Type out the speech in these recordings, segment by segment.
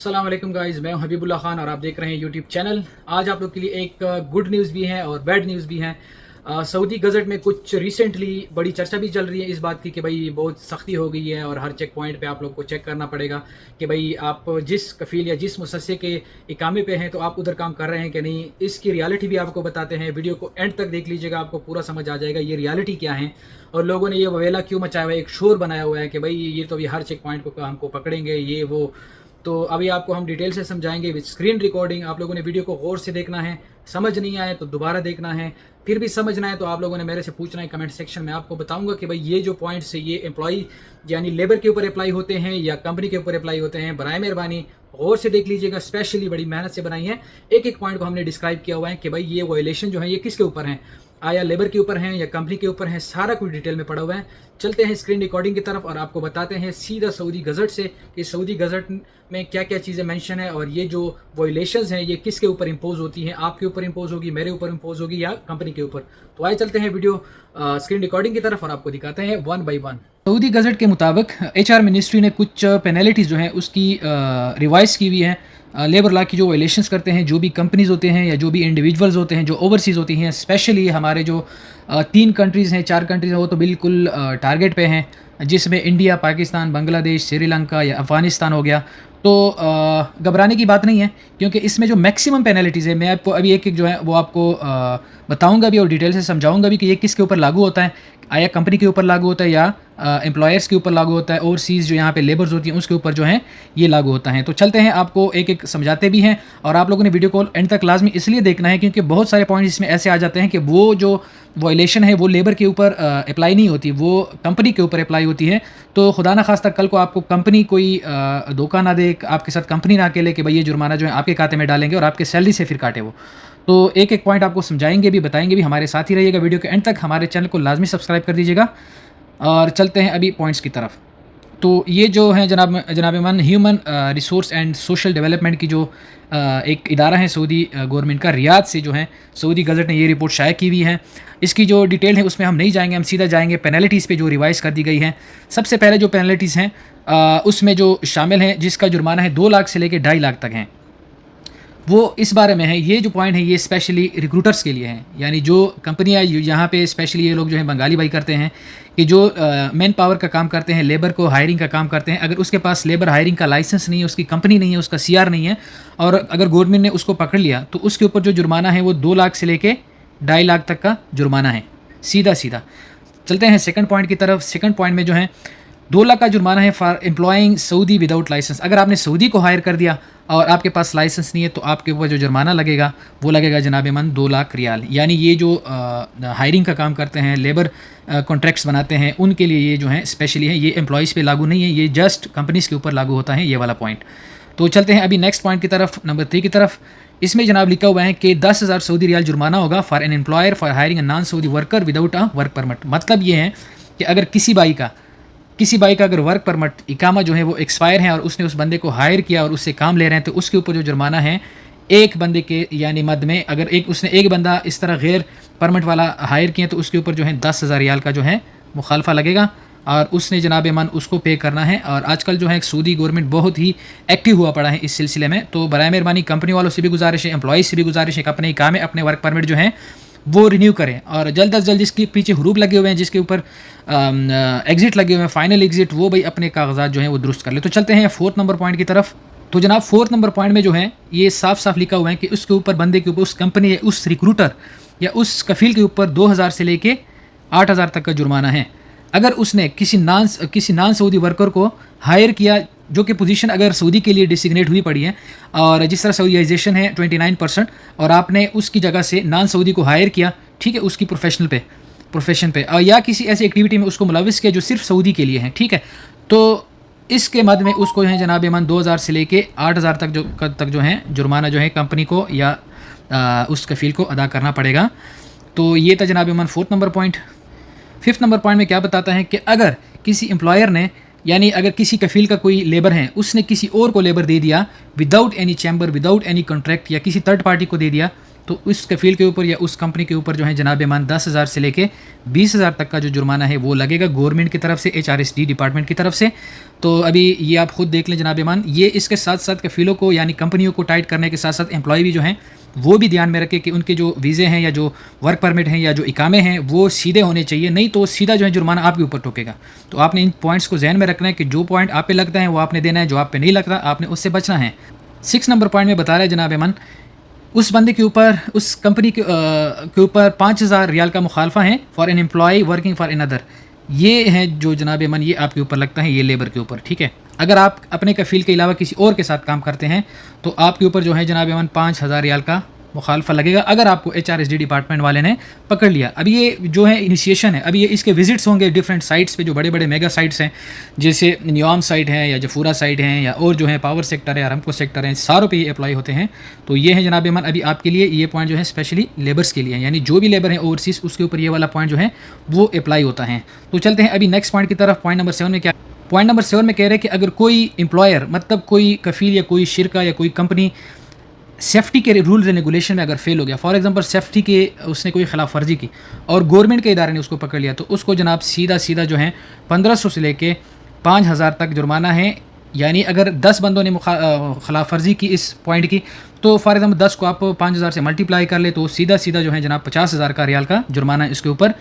अस्सलाम वालेकुम गाइस, मैं हूं हबीबुल्लाह खान और आप देख रहे हैं यूट्यूब चैनल। आज आप लोग के लिए एक गुड न्यूज़ भी है और बैड न्यूज़ भी है। सऊदी गज़ट में कुछ रिसेंटली बड़ी चर्चा भी चल रही है इस बात की कि भाई बहुत सख्ती हो गई है और हर चेक पॉइंट पे आप लोग को चेक करना पड़ेगा कि भाई आप जिस कफ़ील या जिस मुसस्से के इकामे पे हैं तो आप उधर काम कर रहे हैं कि नहीं। इसकी रियलिटी भी आपको बताते हैं। वीडियो को एंड तक देख लीजिएगा, आपको पूरा समझ आ जाएगा ये रियलिटी क्या है और लोगों ने ये ववेला क्यों मचाया हुआ है, एक शोर बनाया हुआ है कि भाई ये तो अभी हर चेक पॉइंट को हमको पकड़ेंगे ये वो। तो अभी आपको हम डिटेल से समझाएंगे विद स्क्रीन रिकॉर्डिंग। आप लोगों ने वीडियो को गौर से देखना है, समझ नहीं आए तो दोबारा देखना है, फिर भी समझना है तो आप लोगों ने मेरे से पूछना है कमेंट सेक्शन में। आपको बताऊंगा कि भाई ये जो पॉइंट्स है ये एम्प्लॉई यानी लेबर के ऊपर अप्लाई होते हैं या कंपनी के ऊपर अप्लाई होते हैं। बराए मेहरबानी गौर से देख लीजिएगा, स्पेशली बड़ी मेहनत से बनाई है। एक एक पॉइंट को हमने डिस्क्राइब किया हुआ है कि भाई ये वायलेशन जो है ये किसके ऊपर है, आया लेबर के ऊपर हैं या कंपनी के ऊपर हैं, सारा कुछ डिटेल में पड़ा हुआ है। चलते हैं स्क्रीन रिकॉर्डिंग की तरफ और आपको बताते हैं सीधा सऊदी गज़ट से कि सऊदी गज़ट में क्या क्या चीज़ें मेंशन है और ये जो वायलेशंस हैं ये किसके ऊपर इंपोज होती हैं। आपके ऊपर इंपोज होगी, मेरे ऊपर इंपोज होगी या कंपनी के ऊपर। तो आइए चलते हैं वीडियो स्क्रीन रिकॉर्डिंग की तरफ और आपको दिखाते हैं one by one. Saudi gazette के मुताबिक HR मिनिस्ट्री ने कुछ पेनल्टीज़ जो हैं उसकी रिवाइज़ की हुई है। लेबर लॉ की जो वायलेशंस करते हैं, जो भी कंपनीज़ होते हैं या जो भी इंडिविजुअल्स होते हैं जो ओवरसीज़ होती हैं, स्पेशली हमारे जो 3 कंट्रीज़ हैं 4 कंट्रीज़ हैं वो तो बिल्कुल टारगेट पे हैं, जिसमें इंडिया, पाकिस्तान, बांग्लादेश, श्रीलंका या अफ़गानिस्तान हो गया। तो घबराने की बात नहीं है क्योंकि इसमें जो मैक्सिमम पेनल्टीज़ है मैं आपको अभी एक एक जो है वो आपको बताऊंगा भी और डिटेल से समझाऊंगा भी कि ये किसके ऊपर लागू होता है, आया कंपनी के ऊपर लागू होता है या एम्प्लॉयर्स के ऊपर लागू होता है, ओवरसीज़ जो यहाँ पे लेबर्स होती हैं उसके ऊपर जो है ये लागू होता है। तो चलते हैं, आपको एक एक समझाते भी हैं और आप लोगों ने वीडियो को एंड तक लाजमी इसलिए देखना है क्योंकि बहुत सारे पॉइंट्स इसमें ऐसे आ जाते हैं कि वो जो वायलेशन है वो लेबर के ऊपर अप्लाई नहीं होती, वो कंपनी के ऊपर अप्लाई होती है। तो खुदा ना खास्ता कल को आपको कंपनी कोई धोखा ना दे, आपके साथ कंपनी ना अकेले कि भाई ये जुर्माना जो है आपके खाते में डालेंगे और आपके सैलरी से फिर काटे वो। तो एक एक पॉइंट आपको समझाएंगे भी, बताएंगे भी, हमारे साथ ही रहिएगा वीडियो के एंड तक। हमारे चैनल को लाजमी सब्सक्राइब कर दीजिएगा और चलते हैं अभी पॉइंट्स की तरफ। तो ये जो है जनाब मन human resource and social development की जो एक इदारा है सऊदी गवर्नमेंट का, रियाद से जो है सऊदी गज़ट ने ये रिपोर्ट शाया की हुई है। इसकी जो डिटेल है उसमें हम नहीं जाएंगे, हम सीधा जाएंगे पेनल्टीज़ पे जो रिवाइज़ कर दी गई हैं। सबसे पहले जो पेनल्टीज़ हैं उसमें जो शामिल हैं जिसका जुर्माना है 2 लाख से लेकर 2.5 लाख तक हैं, वो इस बारे में है। ये जो पॉइंट है ये स्पेशली रिक्रूटर्स के लिए हैं, यानी जो कंपनियां यहाँ पे स्पेशली ये लोग जो है बंगाली भाई करते हैं कि जो मैन पावर का काम करते हैं, लेबर को हायरिंग का काम करते हैं। अगर उसके पास लेबर हायरिंग का लाइसेंस नहीं है, उसकी कंपनी नहीं है, उसका CR नहीं है और अगर गवर्नमेंट ने उसको पकड़ लिया तो उसके ऊपर जो जुर्माना है वो 2 लाख से लेके 2.5 लाख तक का जुर्माना है, सीधा सीधा। चलते हैं सेकंड पॉइंट की तरफ। सेकंड पॉइंट में जो है 2 लाख का जुर्माना है for employing Saudi without license. अगर आपने सऊदी को हायर कर दिया और आपके पास लाइसेंस नहीं है तो आपके ऊपर जो जुर्माना लगेगा वो लगेगा जनाब मन 2 लाख रियाल। यानी ये जो हायरिंग का काम करते हैं, लेबर कॉन्ट्रैक्ट्स बनाते हैं, उनके लिए ये जो है स्पेशली है, ये एम्प्लॉयज़ पे लागू नहीं है, ये जस्ट कंपनीज़ के ऊपर लागू होता है ये वाला पॉइंट। तो चलते हैं अभी नेक्स्ट पॉइंट की तरफ, नंबर 3 की तरफ। इसमें जनाब लिखा हुआ है कि 10,000 सऊदी रियाल जुर्माना होगा for an employer for hiring a non Saudi worker without a work permit. मतलब ये है कि अगर किसी बाई का अगर वर्क परमिट इकामा जो है वो एक्सपायर है और उसने उस बंदे को हायर किया और उससे काम ले रहे हैं तो उसके ऊपर जो जुर्माना है एक बंदे के यानी मद में, अगर उसने एक बंदा इस तरह गैर परमिट वाला हायर किया तो उसके ऊपर जो है 10,000 रियाल का जो है मुखालफा लगेगा और उसने जनाब मन उसको पे करना है। और आजकल जो है सऊदी गवर्नमेंट बहुत ही एक्टिव हुआ पड़ा है इस सिलसिले में। तो बराए मेहरबानी कंपनी वालों से भी गुजारिश है, एम्प्लॉइज से भी गुजारिश है कि अपने इकामे, अपने वर्क परमिट जो है वो रिन्यू करें और जल्द अज जल्द जिसके पीछे हरूफ लगे हुए हैं, जिसके ऊपर एग्ज़िट लगे हुए हैं, फाइनल एग्ज़िट, वो भाई अपने कागजात जो हैं वो दुरुस्त कर ले। तो चलते हैं 4th नंबर पॉइंट की तरफ। तो जनाब 4th नंबर पॉइंट में जो है ये साफ साफ लिखा हुआ है कि उसके ऊपर, बंदे के ऊपर, उस कंपनी या उस रिक्रूटर या उस कफील के ऊपर 2,000 से लेके 8,000 तक का जुर्माना है अगर उसने किसी नॉन सऊदी वर्कर को हायर किया जो कि पोजीशन अगर सऊदी के लिए डिसिग्नेट हुई पड़ी है और जिस तरह सऊदीजाइजेशन है 29% और आपने उसकी जगह से नॉन सऊदी को हायर किया, ठीक है, उसकी प्रोफेशन पे और या किसी ऐसी एक्टिविटी में उसको मुलविस किया जो सिर्फ सऊदी के लिए है, ठीक है, तो इसके मद में उसको है जनाब मन 2,000 से लेके 8,000 तक जो है जुर्माना जो है कंपनी को या उस कफील को अदा करना पड़ेगा। तो ये था जनाब मन 4th number point. 5th number point में क्या बताता है कि अगर किसी एम्प्लॉयर ने, यानी अगर किसी कफील का कोई लेबर है उसने किसी और को लेबर दे दिया without any chamber, without any contract या किसी थर्ड पार्टी को दे दिया तो उस कफ़ील के ऊपर या उस कंपनी के ऊपर जो है जनाब मान 10,000 से लेके 20,000 तक का जो जुर्माना है वो लगेगा गवर्नमेंट की तरफ से, HRSD डिपार्टमेंट की तरफ से। तो अभी ये आप खुद देख लें जनाब मान। ये इसके साथ साथ कफ़ीलों को यानी कंपनियों को टाइट करने के साथ साथ एम्प्लॉय भी जो हैं वो भी ध्यान में रखें कि उनके जो वीज़े हैं या जो वर्क परमिट हैं या जो इकामे हैं वो सीधे होने चाहिए, नहीं तो सीधा जो है जुर्माना आपके ऊपर ठोकेगा। तो आपने इन पॉइंट्स को जहन में रखना है कि जो पॉइंट आप पे लगता है वो आपने देना है, जो आप पे नहीं लगता आपने उससे बचना है। 6 नंबर पॉइंट में बता रहा है जनाब मन, उस बंदे के ऊपर, उस कंपनी के ऊपर 5,000 रियाल का मुखालफा है for an employ working for another. ये है जो जनाब मन ये आपके ऊपर लगता है, ये लेबर के ऊपर, ठीक है। अगर आप अपने कफ़ील के अलावा किसी और के साथ काम करते हैं तो आपके ऊपर जो है जनाब मन 5,000 रियाल का मुखालफा लगेगा अगर आपको HRSD डिपार्टमेंट वाले ने पकड़ लिया। अभी ये जो है इनिशिएशन है, अभी ये इसके विजिट्स होंगे डिफरेंट साइट्स पे, जो बड़े बड़े मेगा साइट्स हैं जैसे न्योम साइट है या जफूरा साइट हैं या और जो है पावर सेक्टर है, अरामको सेक्टर है, सारों पे ये अप्लाई होते हैं। तो ये है जनाब मन अभी आपके लिए ये पॉइंट जो है स्पेशली लेबर्स के लिए, यानी जो भी लेबर है ओवरसीज़ उसके ऊपर ये वाला पॉइंट जो है वो अप्लाई होता है। तो चलते हैं अभी नेक्स्ट पॉइंट की तरफ। पॉइंट नंबर 7 में क्या, पॉइंट नंबर 7 में कह रहे हैं कि अगर कोई एम्प्लॉयर मतलब कोई कफ़ील या कोई शिरका या कोई कंपनी सेफ्टी के रूल्स एंड रेगुलेशन में अगर फेल हो गया, फॉर एग्जांपल सेफ्टी के उसने कोई खिलाफ वर्जी की और गवर्नमेंट के इदारे ने उसको पकड़ लिया, तो उसको जनाब सीधा जो है 1500 से लेके 5,000 तक जुर्माना है। यानी अगर 10 बंदों ने खिलाफ वर्जी की इस पॉइंट की, तो फॉर एग्जांपल 10 को आप 5,000 से मल्टीप्लाई कर ले तो सीधा जो है जनाब 50,000 का रियाल का जुर्माना है इसके ऊपर।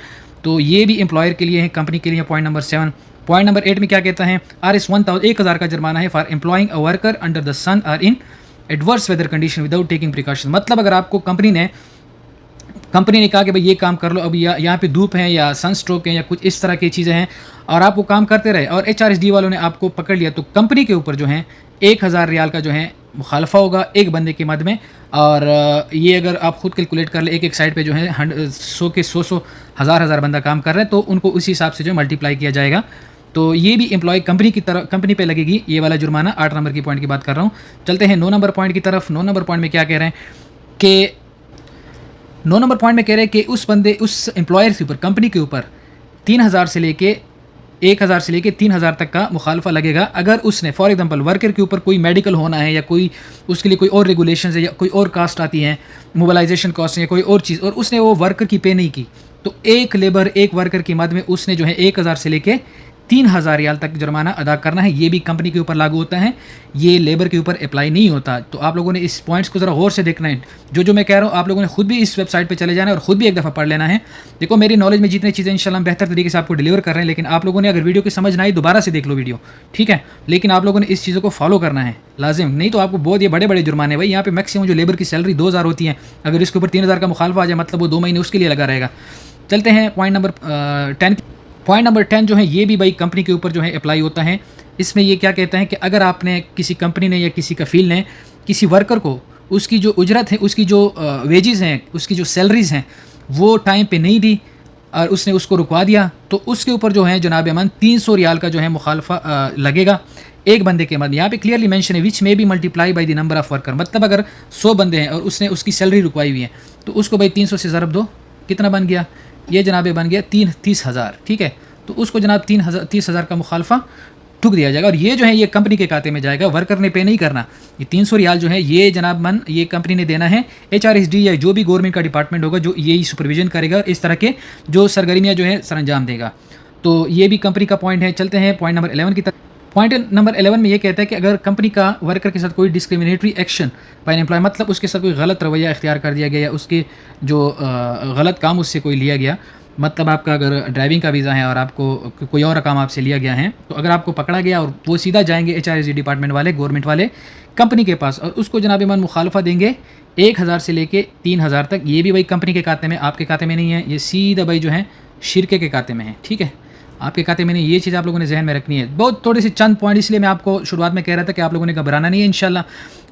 तो ये भी एम्प्लॉयर के लिए है, कंपनी के लिए। Point number 7। पॉइंट नंबर 8 में क्या कहता है, RS 1,000 का जुर्माना है for employing a worker under the sun और in adverse weather condition without taking precaution. मतलब अगर आपको कंपनी ने कहा कि भाई ये काम कर लो, अभी यहाँ पे धूप है या सनस्ट्रोक है या कुछ इस तरह की चीज़ें हैं और आप वो काम करते रहे और HRSD वालों ने आपको पकड़ लिया, तो कंपनी के ऊपर जो है 1,000 रियाल का जो है मुखालफा होगा एक बंदे के मद में। और ये अगर आप खुद कैलकुलेट कर ले, एक साइड पे जो है 100 के 100 हज़ार बंदा काम कर रहे हैं, तो उनको उसी हिसाब से जो मल्टीप्लाई किया जाएगा। तो ये भी एम्प्लॉय कंपनी पे लगेगी ये वाला जुर्माना। 8 नंबर की पॉइंट की बात कर रहा हूँ। चलते हैं 9 नंबर पॉइंट की तरफ। 9 नंबर पॉइंट में क्या कह रहे हैं कि 9 नंबर पॉइंट में कह रहे हैं कि उस एम्प्लॉयर के ऊपर, कंपनी के ऊपर 1,000 से लेके 3,000 तक का मुखालफा लगेगा अगर उसने फॉर एग्जांपल वर्कर के ऊपर कोई मेडिकल होना है या कोई उसके लिए कोई और रेगुलेशन है या कोई और कास्ट आती हैं, मोबिलाइजेशन कॉस्ट है या कोई और चीज़, और उसने वो वर्कर की पे नहीं की, तो एक वर्कर की मद में उसने जो है 1,000 से लेके 3,000 रियाल तक जुर्माना अदा करना है। ये भी कंपनी के ऊपर लागू होता है, ये लेबर के ऊपर अप्लाई नहीं होता। तो आप लोगों ने इस पॉइंट्स को ज़रा गौर से देखना है। जो मैं कह रहा हूँ आप लोगों ने खुद भी इस वेबसाइट पे चले जाना है और खुद भी एक दफ़ा पढ़ लेना है। देखो मेरी नॉलेज में जितनी चीज़ें इंशाल्लाह बेहतर तरीके से आपको डिलीवर कर रहे हैं, लेकिन आप लोगों ने अगर वीडियो की समझ ना आई दोबारा से देख लो वीडियो, ठीक है। लेकिन आप लोगों ने इस चीज़ों को फॉलो करना है लाजिम, नहीं तो आपको बहुत ये बड़े बड़े जुर्माने। भाई यहाँ पे मैक्सिमम जो लेबर की सैलरी 2,000 होती है, अगर इसके ऊपर 3,000 का मुखालफा आ जाए मतलब वो 2 महीने उसके लिए लगा रहेगा। चलते हैं पॉइंट नंबर 10। पॉइंट नंबर 10 जो है ये भी भाई कंपनी के ऊपर जो है अप्लाई होता है। इसमें ये क्या कहता है कि अगर आपने किसी कंपनी ने या किसी कफ़ील ने किसी वर्कर को उसकी जो उजरत है, उसकी जो वेजेस हैं, उसकी जो सैलरीज़ हैं वो टाइम पे नहीं दी और उसने उसको रुकवा दिया, तो उसके ऊपर जो है जनाब अमन 300 रियाल का जो है मुखालफा लगेगा एक बंदे के मद। यहाँ पे क्लियरली मेंशन है विच में be multiply by the number of worker. मतलब अगर 100 बंदे हैं और उसने उसकी सैलरी रुकवाई हुई है तो उसको भाई 300 से ज़रब दो, कितना बन गया, ये जनाब बन गया 30,000, ठीक है। तो उसको जनाब 30,000 का मुखालफा ठुक दिया जाएगा और ये जो है ये कंपनी के खाते में जाएगा, वर्कर ने पे नहीं करना। ये 300 रियाल जो है ये जनाब मन ये कंपनी ने देना है। HRSD या जो भी गवर्नमेंट का डिपार्टमेंट होगा जो यही सुपरविजन करेगा और इस तरह के जो सरगर्मियाँ जो है सरअंजाम देगा। तो ये भी कंपनी का पॉइंट है। चलते हैं पॉइंट नंबर 11 की तरफ। पॉइंट नंबर 11 में ये कहता है कि अगर कंपनी का वर्कर के साथ कोई discriminatory action by an employ, मतलब उसके साथ कोई गलत रवैया इख्तियार कर दिया गया या उसके जो गलत काम उससे कोई लिया गया, मतलब आपका अगर ड्राइविंग का वीज़ा है और आपको कोई और काम आपसे लिया गया है, तो अगर आपको पकड़ा गया और वो सीधा जाएंगे HRSD डिपार्टमेंट वाले, गवर्नमेंट वाले कंपनी के पास और उसको जनाब ईमान मुखालफा देंगे 1,000 से लेके 3,000 तक। ये भी भाई कंपनी के खाते में, आपके खाते में नहीं है, ये सीधा भाई जो है शिरके के खाते में है, ठीक है, आपके खाते में नहीं। ये चीज़ आप लोगों ने जहन में रखनी है। बहुत थोड़ी सी चंद पॉइंट, इसलिए मैं आपको शुरुआत में कह रहा था कि आप लोगों ने घबराना नहीं है, इंशाल्लाह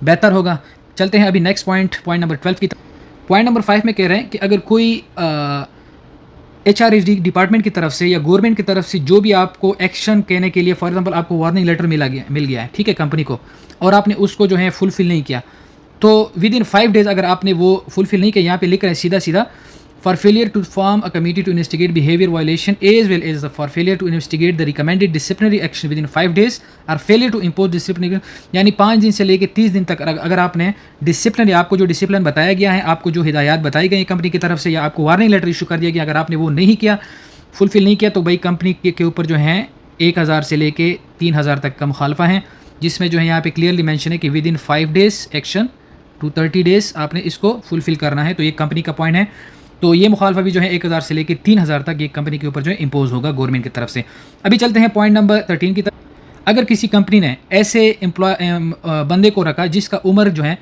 बेहतर होगा। चलते हैं अभी नेक्स्ट पॉइंट नंबर 12 की। पॉइंट नंबर 5 में कह रहे हैं कि अगर कोई HRSD डिपार्टमेंट की तरफ से या गवर्नमेंट की तरफ से जो भी आपको एक्शन कहने के लिए, फॉर एग्जांपल आपको वार्निंग लेटर मिल गया है, ठीक है, कंपनी को, और आपने उसको जो है फुलफ़िल नहीं किया, तो विद इन 5 डेज़ अगर आपने वो फुलफ़िल नहीं किया, यहाँ पे लिख रहे हैं सीधा for failure to form a committee to investigate behavior violation as well as for failure to investigate the recommended disciplinary action within 5 days or failure to impose disciplinary, यानी 5 दिन से लेकर 30 दिन तक अगर आपने डिसिप्लिन, आपको जो डिसिप्लिन बताया गया है, आपको जो हिदायत बताई गई कंपनी की तरफ से, या आपको वार्निंग लेटर इशू कर दिया गया, अगर आपने वो नहीं किया, फुलफिल नहीं किया, तो भाई कंपनी के ऊपर जो है 1000 से लेके 3000 तक का मुखालफा है, जिसमें जो है यहाँ पे क्लियरली मेंशन है कि within 5 days action to 30 days आपने इसको फुलफिल करना है। तो ये कंपनी का पॉइंट है। तो ये मुखालफा भी जो है 1000 से लेकर 3000 तक ये कंपनी के ऊपर जो है इम्पोज होगा गवर्नमेंट की तरफ से। अभी चलते हैं पॉइंट नंबर 13 की तरफ। अगर किसी कंपनी ने ऐसे बंदे को रखा जिसका उम्र जो है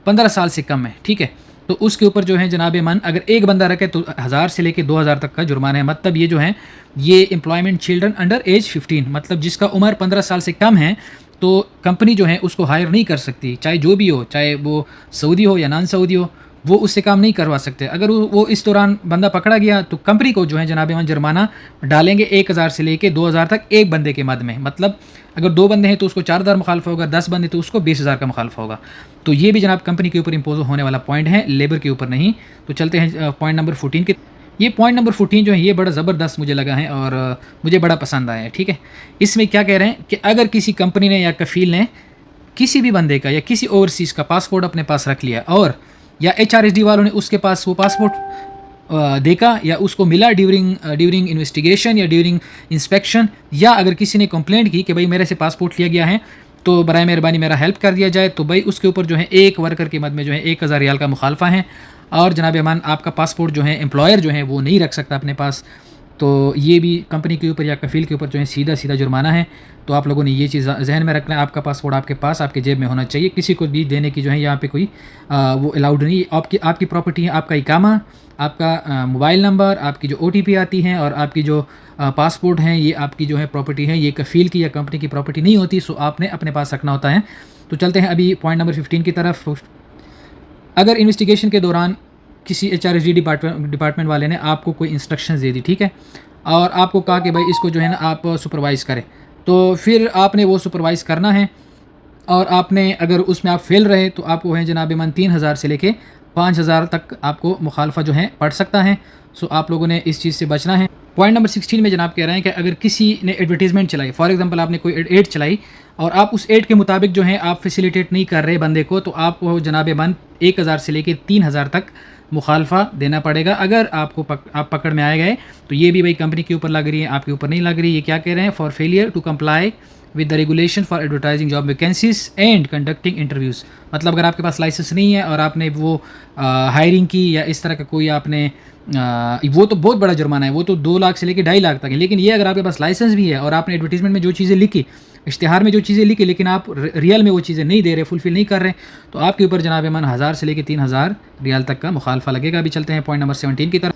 15 साल से कम है, ठीक है, तो उसके ऊपर जो है जनाब मन अगर एक बंदा रखे तो 1000 से लेकर 2000 तक का जुर्माना है। मतलब ये जो है ये एम्प्लॉयमेंट चिल्ड्रन अंडर एज 15, मतलब जिसका उम्र 15 साल से कम है तो कंपनी जो है उसको हायर नहीं कर सकती, चाहे जो भी हो, चाहे वो सऊदी हो या नॉन सऊदी हो, वो उससे काम नहीं करवा सकते। अगर वो इस दौरान बंदा पकड़ा गया तो कंपनी को जो है जनाब मन जुर्माना डालेंगे 1000 से लेके 2000 तक एक बंदे के मद में। मतलब अगर 2 बंदे हैं तो उसको 4000 मुखालफा होगा, 10 बंदे तो उसको 20000 का मुखालफा होगा। तो ये भी जनाब कंपनी के ऊपर इम्पोज होने वाला पॉइंट है, लेबर के ऊपर नहीं। तो चलते हैं पॉइंट नंबर 14 के। ये पॉइंट नंबर 14 जो है ये बड़ा ज़बरदस्त मुझे लगा है और मुझे बड़ा पसंद आया है, ठीक है। इसमें क्या कह रहे हैं कि अगर किसी कंपनी ने या कफ़ील ने किसी भी बंदे का या किसी ओवरसीज़ का पासपोर्ट अपने पास रख लिया और या HRSD वालों ने उसके पास वो पासपोर्ट देखा या उसको मिला ड्यूरिंग इन्वेस्टिगेशन या ड्यूरिंग इंस्पेक्शन, या अगर किसी ने कंप्लेंट की कि भाई मेरे से पासपोर्ट लिया गया है तो बराए मेहरबानी मेरा हेल्प कर दिया जाए, तो भाई उसके ऊपर जो है एक वर्कर के मद में जो है 1000 रियाल का मुखालफा है। और जनाब अमान आपका पासपोर्ट जो है एम्प्लॉयर जो है वो नहीं रख सकता अपने पास, तो ये भी कंपनी के ऊपर या कफ़ील के ऊपर जो है सीधा सीधा जुर्माना है। तो आप लोगों ने ये चीज़ जहन में रखना है, आपका पासपोर्ट आपके पास आपके जेब में होना चाहिए, किसी को भी देने की जो है यहाँ पे कोई वो अलाउड नहीं। आपकी प्रॉपर्टी है, आपका इकामा, आपका मोबाइल नंबर, आपकी जो OTP आती हैं और आपकी जो पासपोर्ट हैं, ये आपकी जो है प्रॉपर्टी है, ये कफ़ील की या कंपनी की प्रॉपर्टी नहीं होती। सो आपने अपने पास रखना होता है। तो चलते हैं अभी पॉइंट नंबर 15 की तरफ। अगर इन्वेस्टिगेशन के दौरान किसी HRSD डिपार्टमेंट वाले ने आपको कोई इंस्ट्रक्शंस दे दी, ठीक है, और आपको कहा कि भाई इसको जो है ना आप सुपरवाइज़ करें, तो फिर आपने वो सुपरवाइज़ करना है और आपने अगर उसमें आप फेल रहे तो आपको है जनाब मन 3000 से लेके 5000 तक आपको मुखालफा जो है पड़ सकता है। सो आप लोगों ने इस चीज़ से बचना है। पॉइंट नंबर 16 में जनाब कह रहे हैं कि अगर किसी ने एडवर्टीज़मेंट चलाई, फॉर एग्जांपल आपने कोई एड चलाई और आप उस एड के मुताबिक जो है आप फैसिलिटेट नहीं कर रहे बंदे को, तो आपको जनाब मन 1000 से लेके 3000 तक मुखालफा देना पड़ेगा। अगर आप पकड़ में आए गए तो ये भी भाई कंपनी के ऊपर लग रही है, आपके ऊपर नहीं लग रही। ये क्या कह रहे हैं, for failure to comply with the regulation for advertising job vacancies and conducting interviews. मतलब अगर आपके पास लाइसेंस नहीं है और आपने वो हायरिंग की या इस तरह का कोई आपने वो तो बहुत बड़ा जुर्माना है, वो तो 2 लाख से लेकर 2.5 लाख तक है। लेकिन ये अगर आपके पास लाइसेंस भी है और आपने एडवर्टीजमेंट में जो चीज़ें लिखी, इश्तिहार में जो चीज़ें लिखी, लेकिन आप रियल में वो चीज़ें नहीं दे रहे, फुलफिल नहीं कर रहे, तो आपके ऊपर जनाब मन 1000 से लेकर 3000 रियाल तक का मुखालफा लगेगा। अभी चलते हैं पॉइंट नंबर 17 की तरफ।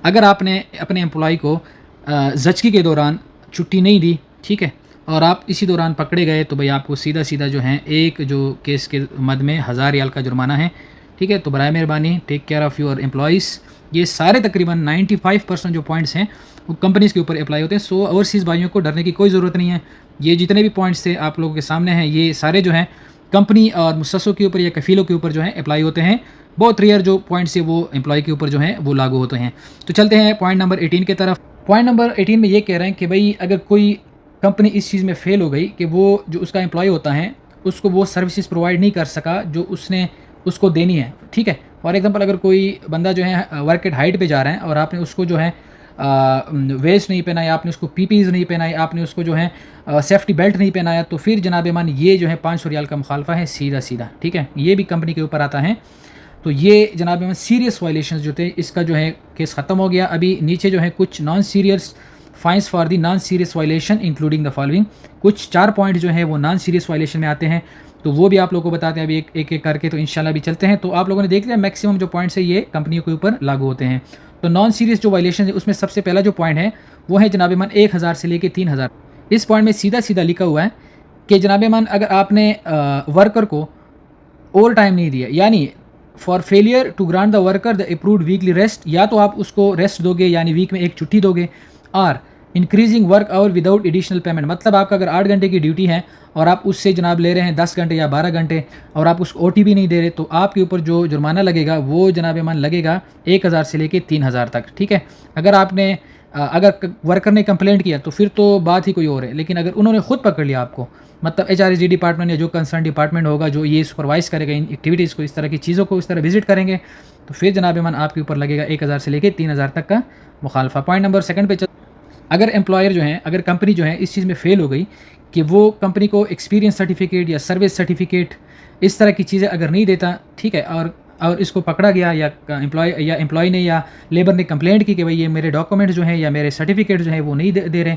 अगर आपने अपने एम्प्लॉय को ज़चकी के दौरान छुट्टी नहीं दी, ठीक है, और आप इसी दौरान पकड़े गए, तो भाई आपको सीधा सीधा जो है एक जो केस के मद में 1000 रियाल का जुर्माना है, ठीक है। तो बराए मेहरबानी take care of your employees. ये सारे तकरीबन 95% जो पॉइंट्स हैं वो कंपनीज़ के ऊपर अप्लाई होते हैं। सो ओवरसीज़ भाइयों को डरने की कोई ज़रूरत नहीं है। ये जितने भी पॉइंट्स थे आप लोगों के सामने हैं, ये सारे जो हैं कंपनी और मुसस्सों के ऊपर या कफ़ीलों के ऊपर जो है अप्लाई होते हैं। बहुत रेयर जो पॉइंट्स है वो एम्प्लॉय के ऊपर जो है वो लागू होते हैं। तो चलते हैं पॉइंट नंबर 18 की तरफ। पॉइंट नंबर 18 में ये कह रहे हैं कि भाई अगर कोई कंपनी इस चीज़ में फ़ेल हो गई कि वो जो उसका एम्प्लॉय होता है उसको वो सर्विसेज प्रोवाइड नहीं कर सका जो उसने उसको देनी है, ठीक है। फॉर एग्जांपल अगर कोई बंदा जो है वर्क एट हाइट पे जा रहा है और आपने उसको जो है वेस्ट नहीं पहनाया, आपने उसको PPEs नहीं पहनाई, आपने उसको जो है सेफ्टी बेल्ट नहीं पहनाया, तो फिर जनाब मान ये जो है 500 रियाल का मुखालफा है सीधा सीधा, ठीक है। ये भी कंपनी के ऊपर आता है। तो ये जनाब मान सीरियस वायलेशंस जो थे इसका जो है केस ख़त्म हो गया। अभी नीचे जो है कुछ non serious fines for the non serious violation including the following, कुछ 4 पॉइंट जो है वो नॉन सीरियस वायलेशन में आते हैं, तो वो भी आप लोगों को बताते हैं अभी एक एक करके। तो इंशाल्लाह भी चलते हैं। तो आप लोगों ने देख लिया मैक्सिमम जो पॉइंट्स है ये कंपनियों के ऊपर लागू होते हैं। तो नॉन सीरियस जो वायलेशन है उसमें सबसे पहला जो पॉइंट है वो है जनाब मन 1000 से लेकर 3000। इस पॉइंट में सीधा सीधा लिखा हुआ है कि जनाब मन अगर आपने वर्कर को ओवर टाइम नहीं दिया, यानी for failure to grant the worker the approved weekly rest, या तो आप उसको रेस्ट दोगे यानी वीक में एक छुट्टी दोगे, और increasing work hour without additional payment, मतलब आपका अगर 8 घंटे की ड्यूटी है और आप उससे जनाब ले रहे हैं 10 घंटे या 12 घंटे और आप उसको OT भी नहीं दे रहे, तो आपके ऊपर जो जुर्माना लगेगा वो जनाब मान लगेगा 1000 से लेके 3000 तक। ठीक है, अगर आपने अगर वर्कर ने कंप्लेंट किया तो फिर तो बात ही कोई और है, लेकिन अगर उन्होंने खुद पकड़ लिया आपको, मतलब HRSD डिपार्टमेंट या जो कंसर्न डिपार्टमेंट होगा जो ये सुपरवाइज करेगा इन एक्टिविटीज़ को, इस तरह की चीज़ों को इस तरह विजिट करेंगे, तो फिर जनाब मान आपके ऊपर लगेगा 1000 से लेके 3000 तक का मुखालफा। पॉइंट नंबर 2 पे अगर एम्प्लॉयर जो है, अगर कंपनी जो है इस चीज़ में फ़ेल हो गई कि वो कंपनी को एक्सपीरियंस सर्टिफिकेट या सर्विस सर्टिफिकेट इस तरह की चीज़ें अगर नहीं देता, ठीक है, और इसको पकड़ा गया या एम्प्लॉय ने या लेबर ने कंप्लेंट की कि भाई ये मेरे डॉक्यूमेंट जो हैं या मेरे सर्टिफिकेट जो है वो नहीं दे रहे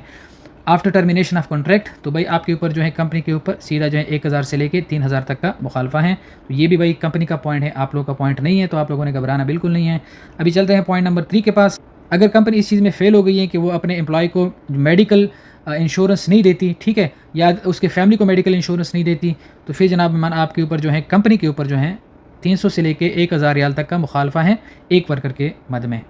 आफ्टर टर्मिनेशन ऑफ कॉन्ट्रैक्ट, तो भाई आपके ऊपर जो है कंपनी के ऊपर सीधा जो है 1000 से लेके 3000 तक का मुखालफा है। तो ये भी भाई कंपनी का पॉइंट है, आप लोगों का पॉइंट नहीं है, तो आप लोगों ने घबराना बिल्कुल नहीं है। अभी चलते हैं पॉइंट नंबर 3 के पास। अगर कंपनी इस चीज़ में फ़ेल हो गई है कि वो अपने एम्प्लॉय को मेडिकल इंश्योरेंस नहीं देती, ठीक है, या उसके फैमिली को मेडिकल इंश्योरेंस नहीं देती, तो फिर जनाब मान आपके ऊपर जो है कंपनी के ऊपर जो है 300 से लेके 1000 रियाल तक का मुखालफा है एक वर्कर के मद में।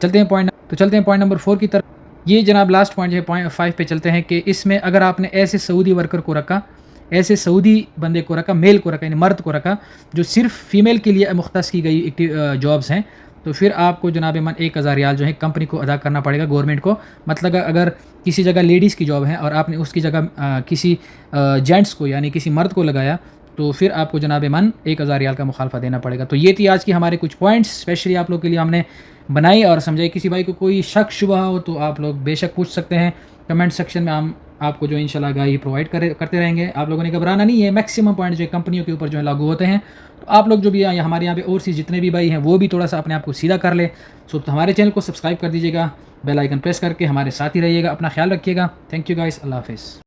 चलते हैं पॉइंट नंबर 4 की तरफ। ये जनाब लास्ट पॉइंट जो है पॉइंट 5 पे चलते हैं कि इसमें अगर आपने ऐसे सऊदी वर्कर को रखा, ऐसे सऊदी बंदे को रखा, मेल को रखा, यानी मर्द को रखा जो सिर्फ फीमेल के लिए मुख्तस की गई जॉब्स हैं, तो फिर आपको जनाब मन 1000 रियाल जो है कंपनी को अदा करना पड़ेगा, गवर्नमेंट को। मतलब अगर किसी जगह लेडीज़ की जॉब है और आपने उसकी जगह किसी जेंट्स को यानी किसी मर्द को लगाया, तो फिर आपको जनाब मन 1000 रियाल का मुखालफा देना पड़ेगा। तो ये थी आज की हमारे कुछ पॉइंट्स स्पेशली आप लोग के लिए हमने बनाई और समझाई। किसी भाई को कोई शक शुबा हो तो आप लोग बेशक पूछ सकते हैं कमेंट सेक्शन में, हम आपको जो इंशाल्लाह आगाही प्रोवाइड करते रहेंगे। आप लोगों ने घबराना नहीं है, मैक्सिमम पॉइंट जो है कंपनियों के ऊपर जो है लागू होते हैं। तो आप लोग जो भी हमारे यहाँ पे ओवरसीज़ जितने भी भाई हैं वो भी थोड़ा सा अपने आप को सीधा कर ले। सो तो हमारे चैनल को सब्सक्राइब कर दीजिएगा, बेल आइकन प्रेस करके हमारे साथ ही रहिएगा। अपना ख्याल रखिएगा। थैंक यू गाइस, अल्लाह हाफिज़।